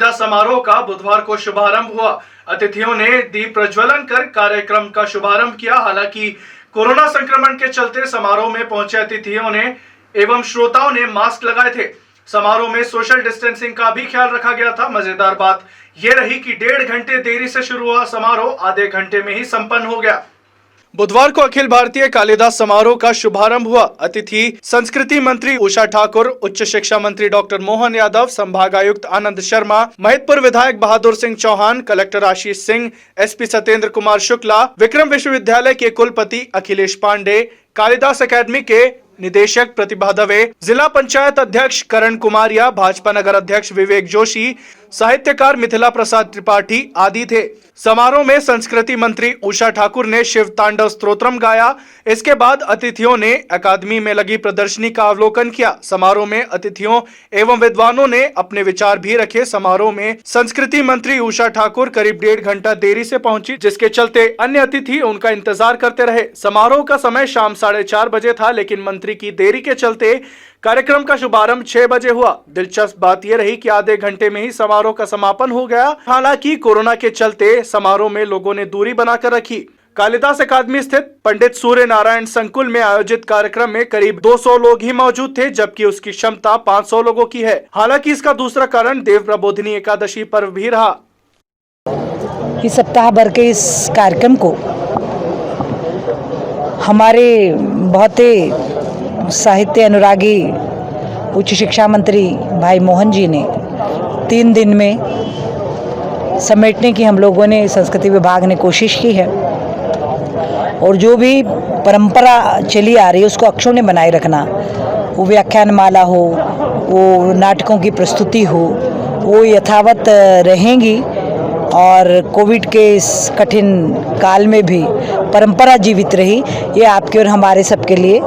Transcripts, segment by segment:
कालिदास समारोह का बुधवार को शुभारंभ हुआ। अतिथियों ने दीप प्रज्वलन कर कार्यक्रम का शुभारंभ किया। हालांकि कोरोना संक्रमण के चलते समारोह में पहुंचे अतिथियों ने एवं श्रोताओं ने मास्क लगाए थे। समारोह में सोशल डिस्टेंसिंग का भी ख्याल रखा गया था। मजेदार बात यह रही कि 1.5 घंटे देरी से शुरू हुआ समारोह आधे घंटे में ही संपन्न हो गया। बुधवार को अखिल भारतीय कालिदास समारोह का शुभारंभ हुआ। अतिथि संस्कृति मंत्री उषा ठाकुर, उच्च शिक्षा मंत्री डॉक्टर मोहन यादव, संभागायुक्त आनंद शर्मा, महिदपुर विधायक बहादुर सिंह चौहान, कलेक्टर आशीष सिंह, एसपी सत्येंद्र कुमार शुक्ला, विक्रम विश्वविद्यालय के कुलपति अखिलेश पांडे, कालिदास अकादमी के निदेशक प्रतिभा दवे, जिला पंचायत अध्यक्ष करण कुमारिया, भाजपा नगर अध्यक्ष विवेक जोशी, साहित्यकार मिथिला प्रसाद त्रिपाठी आदि थे। समारोह में संस्कृति मंत्री उषा ठाकुर ने शिव तांडव स्तोत्रम गाया। इसके बाद अतिथियों ने अकादमी में लगी प्रदर्शनी का अवलोकन किया। समारोह में अतिथियों एवं विद्वानों ने अपने विचार भी रखे। समारोह में संस्कृति मंत्री उषा ठाकुर करीब 1.5 घंटा देरी से पहुंची, जिसके चलते अन्य अतिथि उनका इंतजार करते रहे। समारोह का समय शाम 4:30 बजे था, लेकिन मंत्री की देरी के चलते कार्यक्रम का शुभारंभ 6 बजे हुआ। दिलचस्प बात यह रही कि आधे घंटे में ही समारोह का समापन हो गया। हालांकि कोरोना के चलते समारोह में लोगों ने दूरी बनाकर रखी। कालिदास अकादमी स्थित पंडित सूर्य नारायण संकुल में आयोजित कार्यक्रम में करीब 200 लोग ही मौजूद थे, जबकि उसकी क्षमता 500 लोगों की है। हालांकि इसका दूसरा कारण देव प्रबोधिनी एकादशी पर्व भी रहा। इस सप्ताह भर के इस कार्यक्रम को हमारे बहुत ही साहित्य अनुरागी उच्च शिक्षा मंत्री भाई मोहन जी ने 3 दिन में समेटने की हम लोगों ने संस्कृति विभाग ने कोशिश की है। और जो भी परंपरा चली आ रही है उसको अक्षुण्ण ने बनाए रखना, वो व्याख्यान माला हो, वो नाटकों की प्रस्तुति हो, वो यथावत रहेंगी। और कोविड के इस कठिन काल में भी परंपरा जीवित रही, ये आपके और हमारे सबके लिए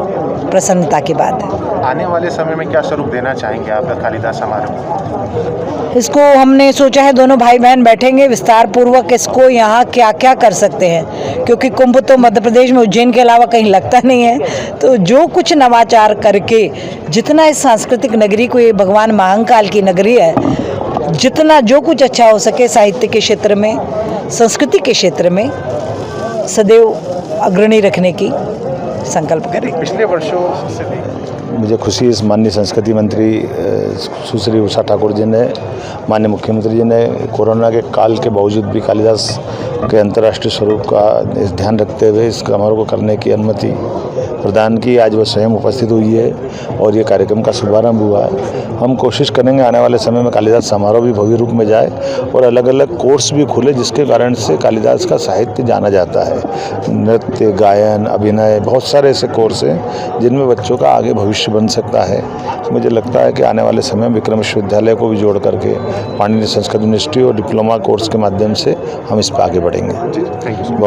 प्रसन्नता की बात है। आने वाले समय में क्या स्वरूप देना चाहेंगे आप कालिदास समारोह? इसको हमने सोचा है, दोनों भाई बहन बैठेंगे, विस्तार पूर्वक इसको यहाँ क्या क्या कर सकते हैं, क्योंकि कुंभ तो मध्य प्रदेश में उज्जैन के अलावा कहीं लगता नहीं है। तो जो कुछ नवाचार करके जितना इस सांस्कृतिक नगरी को, ये भगवान महाकाल की नगरी है, जितना जो कुछ अच्छा हो सके साहित्य के क्षेत्र में, संस्कृति के क्षेत्र में सदैव अग्रणी रखने की संकल्प करें। पिछले वर्षों से मुझे खुशी इस माननीय संस्कृति मंत्री सुश्री उषा ठाकुर जी ने, माननीय मुख्यमंत्री जी ने कोरोना के काल के बावजूद भी कालिदास के अंतर्राष्ट्रीय स्वरूप का ध्यान रखते हुए इस समारोह को करने की अनुमति प्रदान की। आज वह स्वयं उपस्थित हुई है और ये कार्यक्रम का शुभारंभ हुआ है। हम कोशिश करेंगे आने वाले समय में कालिदास समारोह भी भव्य रूप में जाए और अलग अलग कोर्स भी खुले, जिसके कारण से कालिदास का साहित्य जाना जाता है। नृत्य, गायन, अभिनय, बहुत सारे ऐसे कोर्स हैं जिनमें बच्चों का आगे भविष्य बन सकता है। मुझे लगता है कि आने वाले समय में विक्रम विश्वविद्यालय को भी जोड़ करके पाणिनि संस्कृत यूनिवर्सिटी और डिप्लोमा कोर्स के माध्यम से हम इस पर आगे बढ़ेंगे। Thank you.